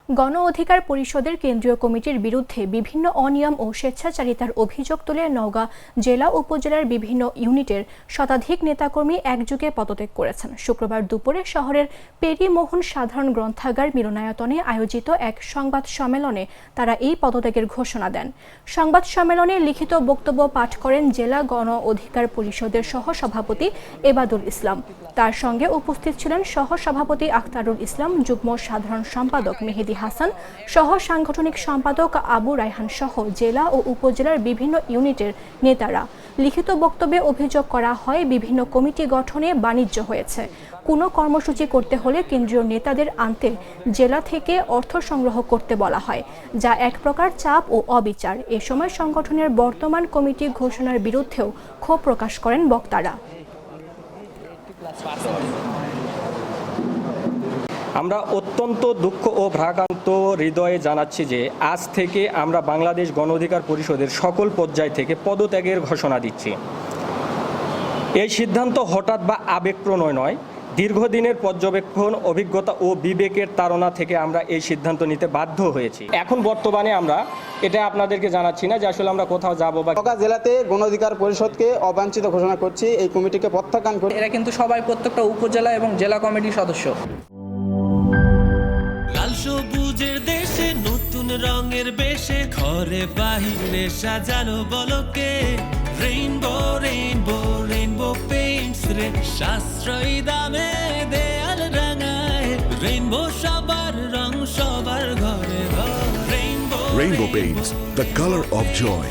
গণ অধিকার পরিষদের কেন্দ্রীয় কমিটির বিরুদ্ধে বিভিন্ন অনিয়ম ও স্বেচ্ছাচারিতার অভিযোগ তুলে নওগাঁ জেলা উপজেলার বিভিন্ন ইউনিটের শতাধিক নেতাকর্মী একযোগে পদত্যাগ করেছেন। শুক্রবার দুপুরে শহরের পেরিমোহন সাধারণ গ্রন্থাগার মিলনায়তনে আয়োজিত এক সংবাদ সম্মেলনে তারা এই পদত্যাগের ঘোষণা দেন। সংবাদ সম্মেলনে লিখিত বক্তব্য পাঠ করেন জেলা গণ অধিকার পরিষদের সহসভাপতি এবাদুল ইসলাম। তার সঙ্গে উপস্থিত ছিলেন সহসভাপতি আখতারুল ইসলাম, যুগ্ম সাধারণ সম্পাদক মেহেদি হাসান, সহ সাংগঠনিক সম্পাদক আবু রায়হান সহ জেলা ও উপজেলার বিভিন্ন ইউনিটের নেতারা। লিখিত বক্তব্যে অভিযোগ করা হয়, বিভিন্ন কমিটি গঠনে বাণিজ্য হয়েছে। কোনো কর্মসূচি করতে হলে কেন্দ্রীয় নেতাদের আনতে জেলা থেকে অর্থ সংগ্রহ করতে বলা হয়, যা এক প্রকার চাপ ও অবিচার। এ সময় সংগঠনের বর্তমান কমিটি ঘোষণার বিরুদ্ধেও ক্ষোভ প্রকাশ করেন বক্তারা। আমরা অত্যন্ত দুঃখ ও ভারাক্রান্ত হৃদয়ে জানাচ্ছি যে আজ থেকে আমরা বাংলাদেশ গণ অধিকার পরিষদের সকল পর্যায় থেকে পদত্যাগের ঘোষণা দিচ্ছি। এই সিদ্ধান্ত হঠাৎ বা আবেগপ্রণয় নয়, দীর্ঘদিনের পর্যবেক্ষণ, অভিজ্ঞতা ও বিবেকের তাড়না থেকে আমরা এই সিদ্ধান্ত নিতে বাধ্য হয়েছি। এখন বর্তমানে আমরা এটা আপনাদেরকে জানাচ্ছি না যে আসলে আমরা কোথাও যাব বা নওগাঁ জেলাতে গণ অধিকার পরিষদকে অবাঞ্ছিত ঘোষণা করছি, এই কমিটিকে প্রত্যাখ্যান করি। এরা কিন্তু সবাই প্রত্যেকটা উপজেলা এবং জেলা কমিটির সদস্য। লাল সবুজের দেশে নতুন রঙের বেশে ঘরে বাহিরে সাজানো বলকে রেইনবো রেইনবো রেইনবো পেইন্টস রে সাশ্রয়ী দামে দেয়াল রাঙায় রেইনবো সবার রং সবার ঘরে ঘরে rainbow Rainbow Paints, the color of joy.